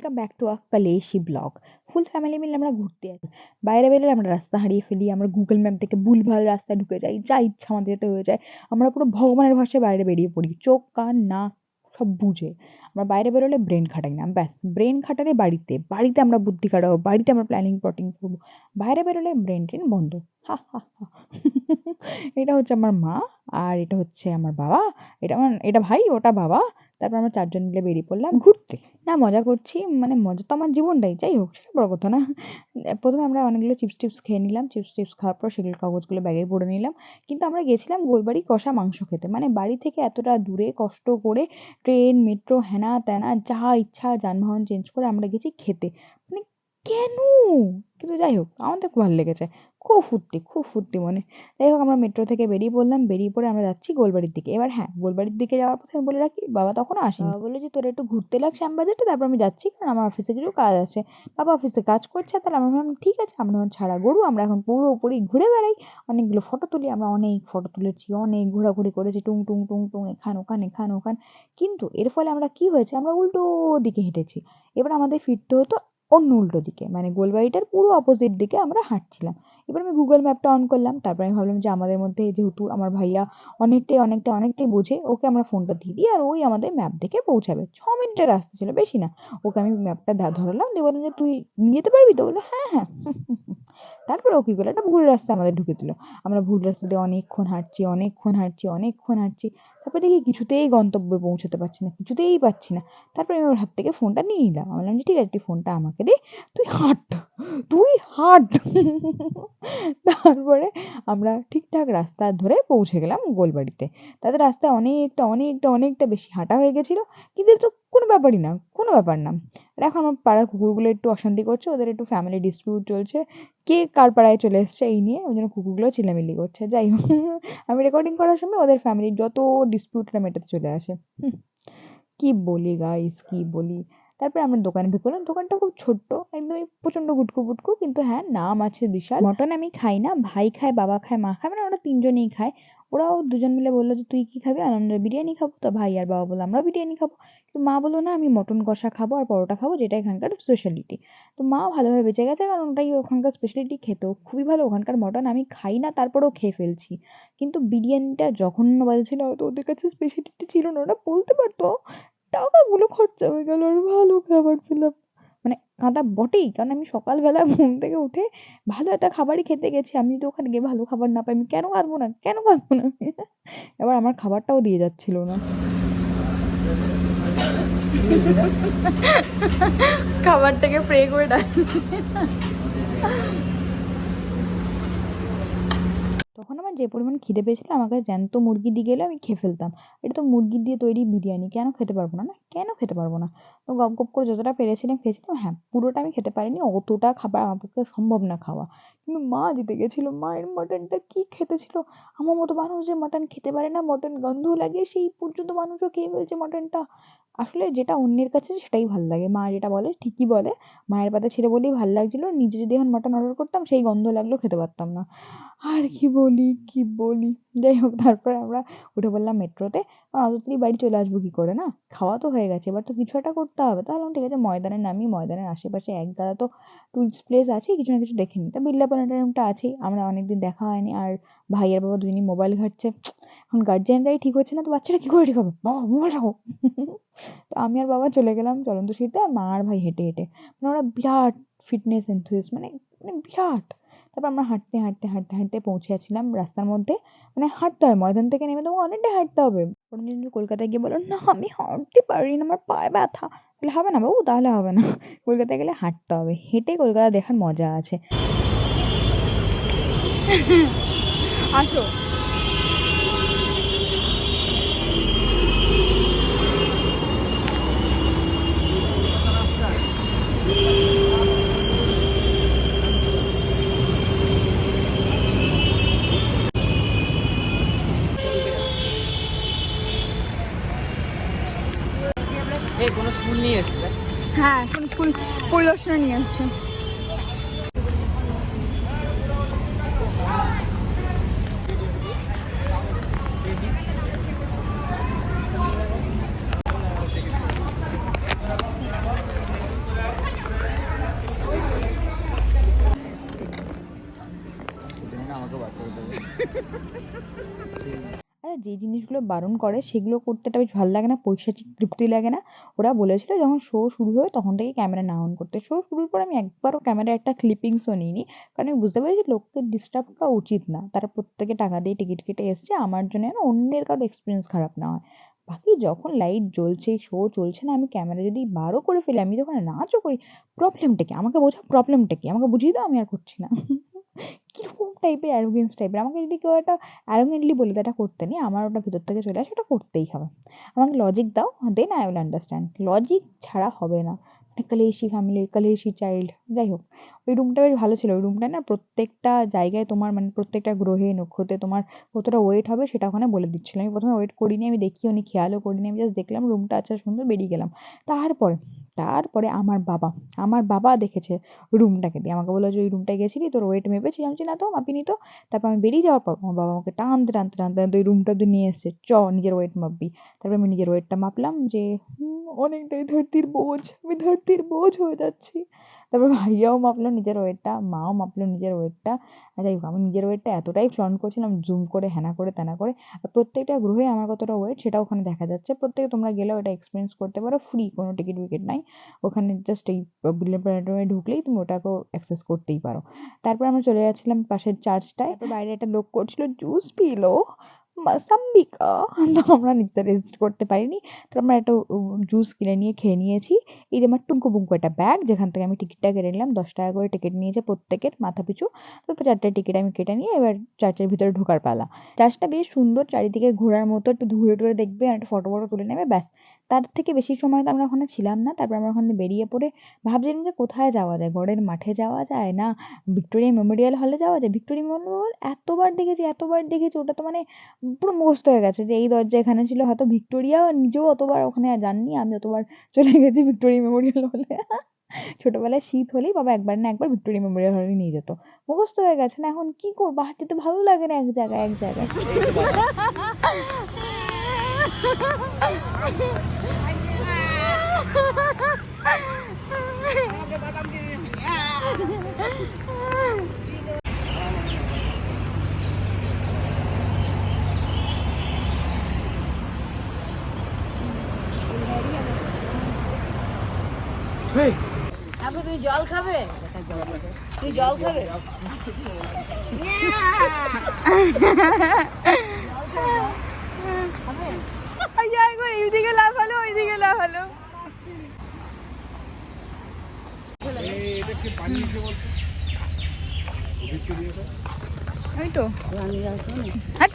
Welcome back to a কালেশি blog. Full family মিলে আমরা ঘুরতে যাই। বাইরে বেরোলে আমরা রাস্তা হারিয়ে ফেলি, আমরা গুগল ম্যাপ থেকে ভুলভাল রাস্তায় ঢুকে যাই, যা ইচ্ছা আমাদের যেতে হয়ে যায়। আমরা পুরো ভগবানের ভাষায় বাইরে বেরিয়ে পড়ি, চোখ কান নাক সব বুঝে। আমরা বাইরে বেরোলে ব্রেন খাটাই না, ব্যাস ব্রেন খাটালে বাড়িতে, বাড়িতে আমরা বুদ্ধি খাটাবো, বাড়িতে আমরা প্ল্যানিং প্লটিং করবো। বাইরে বেরোলে ব্রেন ট্রেন বন্ধ। হা হা হা। এটা হচ্ছে আমার মা, আর এটা হচ্ছে আমার বাবা, এটা ভাই, ওটা বাবা। তারপর আমরা 4 জন মিলে বেরিয়ে পড়লাম ঘুরতে। না মজা করছি, মানে মজা তো আমার জীবনটাই, যাই হোক সেটা বড় কথা না। প্রথমে আমরা অনেকগুলো চিপস টিপস খেয়ে নিলাম, চিপস টিপস খাওয়ার পর সেগুলো কাগজগুলো ব্যাগে ভরে নিলাম। কিন্তু আমরা গেছিলাম গোলবাড়ি কষা মাংস খেতে, মানে বাড়ি থেকে এতটা দূরে কষ্ট করে ট্রেন মেট্রো হেনা তেনা যা ইচ্ছা যানবাহন চেঞ্জ করে আমরা গেছি খেতে, মানে কেন? কিন্তু যাই হোক আমাদের খুব ভালো লেগেছে, খুব ফুর্তি মনে। যাই হোক আমরা মেট্রো থেকে বেরিয়ে পড়লাম, বেরিয়ে পড়ে আমরা যাচ্ছি গোলবাড়ির দিকে। এবার হ্যাঁ, গোলবাড়ির দিকে যাওয়ার পথে আমি বলে রাখি, বাবা তখনও আসেনি। বাবা বললো যে তোরা একটু ঘুরতে লাগ শ্যামবাজারটা, তারপর আমি যাচ্ছি, কারণ আমার অফিসে কিছু কাজ আছে। বাবা অফিসে কাজ করছে, তাহলে আমরা ভাবলাম ঠিক আছে, আমরা এখন ছাড়া গরু, আমরা এখন পুরোপুরি ঘুরে বেড়াই, অনেকগুলো ফটো তুলি। আমরা অনেক ফটো তুলেছি, অনেক ঘোরাঘুরি করেছি, টুং টুং টুং টুং, এখান ওখান এখান ওখান। কিন্তু এর ফলে আমরা কি হয়েছে, আমরা উল্টো দিকে হেঁটেছি। এবার আমাদের ফিরতে হতো অন্য উল্টো দিকে, মানে গোলবাড়িটার পুরো অপোজিট দিকে আমরা হাঁটছিলাম। এবার আমি গুগল ম্যাপটা অন করলাম, তারপর আমি ভাবলাম যে আমাদের মধ্যে যেহেতু আমার ভাইয়া অনেকটাই বোঝে, ওকে আমরা ফোনটা দিয়ে দিই, আর ওই আমাদের ম্যাপ দেখে পৌঁছাবে। 6 মিনিটের রাস্তা ছিল, বেশি না। ওকে আমি ম্যাপটা ধরালাম, দিয়ে বললাম যে তুই নিয়ে যেতে পারবি তো? বললো হ্যাঁ হ্যাঁ। তারপরে ও কি করলো, একটা ভুল রাস্তা আমাদের ঢুকে দিল। আমরা ভুল রাস্তা দিয়ে অনেকক্ষণ হাঁটছি। তারপরে দেখি কিছুতেই গন্তব্যে পৌঁছাতে পারছি না, কিছুতেই পারছি না। তারপরে আমি ওর হাত থেকে ফোনটা নিয়ে নিলাম, আমি বললাম যে ঠিক আছে তুই ফোনটা আমাকে দে, তুই হাঁট। তারপরে আমরা ঠিকঠাক রাস্তা ধরে পৌঁছে গেলাম গোলবাড়িতে। তাদের রাস্তায় অনেকটা বেশি হাঁটা হয়ে গেছিল, কিন্তু এটা তো কোনো ব্যাপারই না, কোনো ব্যাপার না। আর এখন আমার পাড়ার কুকুরগুলো একটু অশান্তি করছে, ওদের একটু ফ্যামিলি ডিসপিউট চলছে, কে কার পাড়ায় চলে এসছে এই নিয়ে, ওই জন্য কুকুরগুলো চিল্লামিল্লি করছে। যাই হোক, আমি রেকর্ডিং করার সময় ওদের ফ্যামিলির যত ডিসপিউটটা মেটাতে চলে আসে। কি বলি গাইস, কি বলি। তারপরে আমরা দোকানে ঢুকলাম, দোকানটা খুব ছোট্ট, একদমই প্রচন্ড গুটকু, কিন্তু হ্যাঁ নাম আছে বিশাল। মটন আমি খাই না, ভাই খায়, বাবা খায়, মা খায়, মানে ওরা 3জনেই খায়। ওরাও 2জন মিলে বললো যে তুই কি খাবি, আর আমরা বিরিয়ানি খাবো। তো ভাই আর বাবা বললো আমরা বিরিয়ানি খাবো, কিন্তু মা বললো না আমি মটন কষা খাবো আর পরোটা খাবো, যেটা এখানকার স্পেশালিটি। তো মা ভালোভাবে বেঁচে গেছে, কারণ ওটাই ওখানকার স্পেশালিটি, খেতেও খুবই ভালো। ওখানকার মটন আমি খাই না, তারপরেও খেয়ে ফেলছি। কিন্তু বিরিয়ানিটা জঘন্য বাজছিল, হয়তো ওদের কাছে স্পেশালিটি ছিল না, ওরা বলতে পারতো। টাকাগুলো খরচা হয়ে গেল, আর ভালো খাবার পেলাম, মানে কাঁদা বটেই, কারণ আমি সকালবেলা ঘুম থেকে উঠে ভালো একটা খাবারই খেতে গেছি। আমি যদি ওখানে গিয়ে ভালো খাবার না পাই, আমি কেন কাঁদবো না? এবার আমার খাবারটাও দিয়ে যাচ্ছিল না। খাবারটাকে প্রে করে ডাক। তখন আমার যে পরিমাণ খিদে পেয়েছিল, আমাকে জ্যান্ত মুরগি দিয়ে গেলে আমি খেয়ে ফেলতাম। এটা তো মুরগি দিয়ে তৈরি বিরিয়ানি, কেন খেতে পারবো না? কেন খেতে পারবো না? তো গপ গপ করে যতটা পেরেছিলাম খেয়েছিলাম। হ্যাঁ, পুরোটা আমি খেতে পারিনি, অতটা খাবার আমার পক্ষে সম্ভব না খাওয়া। কিন্তু মা জিতে গেছিল, মায়ের মাটনটা কি খেতে ছিল! আমার মতো মানুষ যে মাটন খেতে পারে না, মটন গন্ধ লাগে, সেই পর্যন্ত মানুষও খেয়ে ফেলছে মাটনটা। আসলে যেটা অন্যের কাছে সেটাই ভালো লাগে, মা যেটা বলে ঠিকই বলে। মায়ের পাতা ছিল বলেই ভালো লাগছিল, নিজে যদি এখন মাটন অর্ডার করতাম সেই গন্ধ লাগলেও খেতে পারতাম না। আর কি বলি। যাই হোক, তারপরে আমরা উঠে পড়লাম মেট্রোতে, কারণ অত তাড়াতাড়ি বাড়ি চলে আসবো কি করে না? খাওয়া তো হয়ে গেছে, এবার তো কিছু একটা করতে হবে। তাহলে ঠিক আছে ময়দানে নামি, ময়দানের আশেপাশে এক গাদা তো টুরিস্ট প্লেস আছেই, কিছু না কিছু দেখে নিই। তা বিড়লা প্ল্যানেটোরিয়ামটা আছেই, আমরা অনেকদিন দেখা হয়নি। আর ভাই আর বাবা দুজনই মোবাইল ঘাঁটছে। এখন গার্জিয়ানরাই ঠিক হচ্ছে না, তো বাচ্চারা কি করে ঠিক হবে? বাবা মোবাইল রাখো। তো আমি আর বাবা চলে গেলাম চলন্ত সিঁড়িতে, আর মা আর ভাই হেঁটে হেঁটে, মানে ওরা বিরাট ফিটনেস এনথুজিয়াস্ট, মানে বিরাট। তারপর আমরা হাঁটতে পৌঁছে যাচ্ছিলাম রাস্তার মধ্যে, মানে হাঁটতে হয় ময়দান থেকে নেমে, তোমাকে অনেকটাই হাঁটতে হবে। কোনোদিন যদি কলকাতায় গিয়ে বলো না আমি হাঁটতে পারি না, আমার পায়ে ব্যথা, তাহলে হবে না বাবু, তাহলে হবে না। কলকাতায় গেলে হাঁটতে হবে, হেঁটে কলকাতা দেখার মজা আছে। আসো। কোনো স্কুল নিয়ে এসেছে? হ্যাঁ, এখন স্কুল পরিদর্শনে নিয়ে আসছে। যে জিনিসগুলো বারণ করে সেগুলো করতে বেশ ভালো লাগে না, পৈশাচিক তৃপ্তি লাগে না। ওরা বলেছিল যখন শো শুরু হয় তখন থেকে ক্যামেরা না অন করতে। শো শুরুর পর আমি একবারও ক্যামেরার একটা ক্লিপিংসও নিইনি, কারণ আমি বুঝতে পেরেছি লোককে ডিস্টার্ব করা উচিত না। তারা প্রত্যেকে টাকা দিয়ে টিকিট কেটে এসছে আমার জন্য, যেন অন্যের কারো এক্সপিরিয়েন্স খারাপ না হয়। বাকি যখন লাইট জ্বলছে, শো চলছে না, আমি ক্যামেরা যদি বারও করে ফেলি, আমি যখন নাচও করি, প্রবলেমটা কি? আমাকে বোঝাও প্রবলেমটা কি? আমাকে বুঝিয়ে দাও, আমি আর করছি না। কিরকম টাইপের অ্যারোগেন্স টাইপের! আমাকে যদি কেউ একটা অ্যারোগেন্টলি বলে দেয় এটা করতে নেই, আমার ওটা ভিতর থেকে চলে আসে, ওটা করতেই হবে। আমাকে লজিক দাও, then I will understand. Logic ছাড়া হবে না। মানে কালেশি ফ্যামিলি, কালেশি চাইল্ড। যাই হোক, ওই রুমটা বেশ ভালো ছিল। ওই রুমটায় না প্রত্যেকটা জায়গায় তোমার মানে প্রত্যেকটা গ্রহে নক্ষত্রে তোমার কতটা ওয়েট হবে সেটা ওখানে বলে দিচ্ছিল। আমি প্রথমে ওয়েট করিনি, আমি দেখিও নি, খেয়ালও করিনি, আমি জাস্ট দেখলাম রুমটা আচ্ছা সুন্দর, বেরিয়ে গেলাম। তারপরে তারপরে আমার বাবা দেখেছে রুমটাকে, দিয়ে আমাকে বললো যে ওই রুমটায় গেছিলি, তোর ওয়েট মেপেছি? আমি বলছি না তো, মাপিনি তো। তারপর আমি বেরিয়ে যাওয়ার পর আমার বাবা আমাকে টানতে টানতে টানতে টানতে ওই রুমটা অব্দি নিয়ে এসছে, নিজের ওয়েট মাপবি। তারপর আমি নিজের ওয়েটটা মাপলাম যে অনেকটাই ধরতির বোঝ, আমি ধরতির বোঝ হয়ে যাচ্ছি। তারপর ভাইয়াও মাপলো নিজের ওয়েটটা, মাও মাপলো নিজের ওয়েটটা। যাই হোক, আমি নিজের ওয়েটটা এতটাই ফ্লন্ট করছিলাম, জুম করে, হ্যানা করে, ত্যানা করে। আর প্রত্যেকটা গ্রহে আমার কতটা ওয়েট সেটা ওখানে দেখা যাচ্ছে। প্রত্যেকে তোমরা গেলেও এটা এক্সপিরিয়েন্স করতে পারো, ফ্রি, কোনো টিকিট উইকেট নাই। ওখানে জাস্ট এই বিল্ডিং প্ল্যানেটোরিয়ামে ঢুকলেই তুমি ওটাকেও অ্যাক্সেস করতেই পারো। তারপর আমরা চলে যাচ্ছিলাম পাশের চার্চটায়। তো বাইরে একটা লোক করছিল জুস পিলো, মাসাম্বিকা। তো আমরা নিজে রেজিস্ট করতে পারিনি। তো আমরা একটা জুস কিনে নিয়ে খেয়ে নিয়েছি। এই যে আমার টুঙ্কু বুঙ্কু একটা ব্যাগ, যেখান থেকে আমি টিকিটটা কেটে নিলাম, 10 টাকা করে টিকিট নিয়েছে প্রত্যেকের মাথা পিছু। তো 4টে টিকিট আমি কেটে নিয়ে এবার চার্চের ভিতরে ঢোকার পালা। চার্চটা বেশ সুন্দর, চারিদিকে ঘোরার মতো, একটু ঘুরে টুরে দেখবে আর একটা ফটো ফটো তুলে নেবে, ব্যাস। তার থেকে বেশি সময় তো আমরা ওখানে ছিলাম না। তারপর আমরা ওখানে বেরিয়ে পড়ে ভাবছিলাম যে কোথায় যাওয়া যায়, গড়ের মাঠে যাওয়া যায় না ভিক্টোরিয়া মেমোরিয়াল হলে যাওয়া যায়। ভিক্টোরিয়া মেমোরিয়াল এতবার দেখেছি, ওটা তো মানে পুরো মুখস্থ হয়ে গেছে যে এই দরজা এখানে ছিল। হয়তো ভিক্টোরিয়া নিজেও অতবার ওখানে আর যাননি, আমি অতবার চলে গেছি ভিক্টোরিয়া মেমোরিয়াল হলে। ছোটবেলায় শীত হলেই বাবা একবার না একবার ভিক্টোরিয়া মেমোরিয়াল হলে নিয়ে যেত। মুখস্থ হয়ে গেছে না, এখন কি করবো, হাঁটতে যেতে ভালো লাগে না এক জায়গায়। আপু তুমি জল খাবে? তুই জল খাবে? একবার এইদিকে লাফালো, ওইদিকে লাফালো। ওই তো হাট।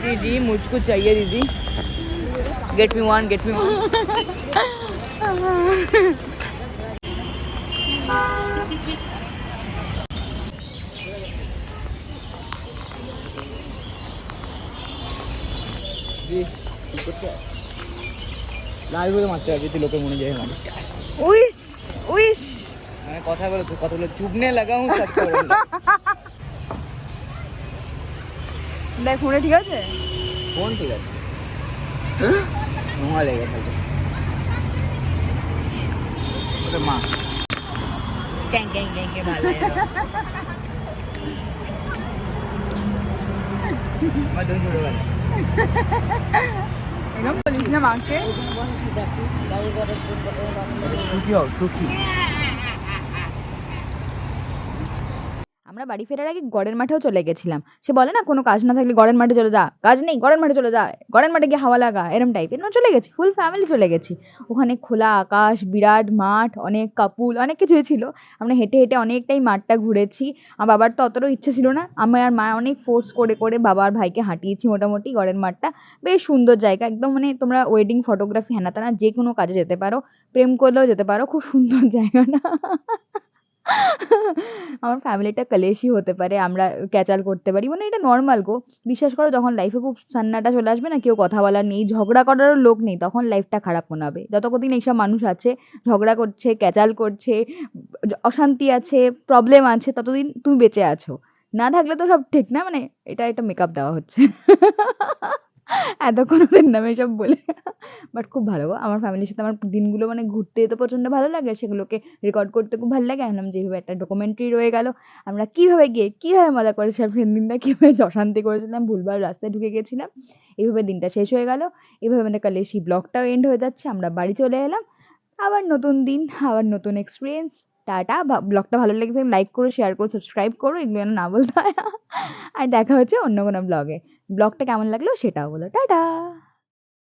दीदी मुझको चाहिए दीदी, get me one, get me one. লাল বলে মারতে হবে যদি লোকের মনে যায় মানুষটা আসে। Wish wish. মানে কতগুলো চুপনে লাগা হুঁ সব করে। দেখ ফোনে ঠিক আছে? ফোন ঠিক আছে, নোংরা লেগে থাকবে। ওটা মা ক্যাং ক্যাং ক্যাং কে ভালো লাগে। আমার তুমি ছোটবেলা এরকম বলিস না মাকে। সুখী হও, সুখী। আমরা বাড়ি ফেরার আগে গড়ের মাঠেও চলে গেছিলাম। সে বলে না কোনো কাজ না থাকলে গড়ের মাঠে চলে যা, কাজ নেই গড়ের মাঠে চলে যা, গড়ের মাঠে গিয়ে হাওয়া লাগা, এরম টাইপের। আমরা চলে গেছি, ফুল ফ্যামিলি চলে গেছি। ওখানে খোলা আকাশ, বিরাট মাঠ, অনেক কাপুল, অনেক কিছুই ছিল। আমরা হেঁটে হেঁটে অনেকটাই মাঠটা ঘুরেছি। আমার বাবার তো অতটাও ইচ্ছে ছিল না, আমি আর মা অনেক ফোর্স করে করে বাবা আর ভাইকে হাঁটিয়েছি মোটামুটি গড়ের মাঠটা। বেশ সুন্দর জায়গা একদম, মানে তোমরা ওয়েডিং ফটোগ্রাফি হ্যানা ত্যানা যে কোনো কাজে যেতে পারো, প্রেম করলেও যেতে পারো, খুব সুন্দর জায়গাটা। আমার ফ্যামিলিটা কালেশি হতে পারে, আমরা ক্যাচাল করতে পারি, মানে এটা নর্মাল গো। বিশ্বাস করো যখন লাইফে খুব সান্নাটা চলে আসবে না, কেউ কথা বলার নেই, ঝগড়া করারও লোক নেই, তখন লাইফটা খারাপ মনে হবে। যতদিন এইসব মানুষ আছে, ঝগড়া করছে, ক্যাচাল করছে, অশান্তি আছে, প্রবলেম আছে, ততদিন তুমি বেঁচে আছো। না থাকলে তো সব ঠিক না, মানে এটা মেকআপ দেওয়া হচ্ছে। এতক্ষণ ওদের নামে এসব বলে। বাট খুব ভালো গো, আমার ফ্যামিলির সাথে আমার দিনগুলো মানে ঘুরতে যেতে প্রচণ্ড ভালো লাগে, সেগুলোকে রেকর্ড করতে খুব ভালো লাগে। ভাবলাম যে এইভাবে একটা ডকুমেন্টারি রয়ে গেল, আমরা কীভাবে গিয়ে কীভাবে মজা করেছিলাম সেদিন দিনটা, কীভাবে অশান্তি করেছিলাম, ভুলভাল রাস্তায় ঢুকে গেছিলাম। এইভাবে দিনটা শেষ হয়ে গেল। এইভাবে মানে কালের ব্লগটাও এন্ড হয়ে যাচ্ছে, আমরা বাড়ি চলে এলাম। আবার নতুন দিন, আবার নতুন এক্সপিরিয়েন্স। টাটা। ব্লগটা ভালো লেগে থাকলে লাইক করো, শেয়ার করো, সাবস্ক্রাইব করো, এগুলো যেন না বলতে হয়। আর দেখা হচ্ছে অন্য কোনো ব্লগে। ব্লগটা কেমন লাগলো সেটাও বলো। টাটা।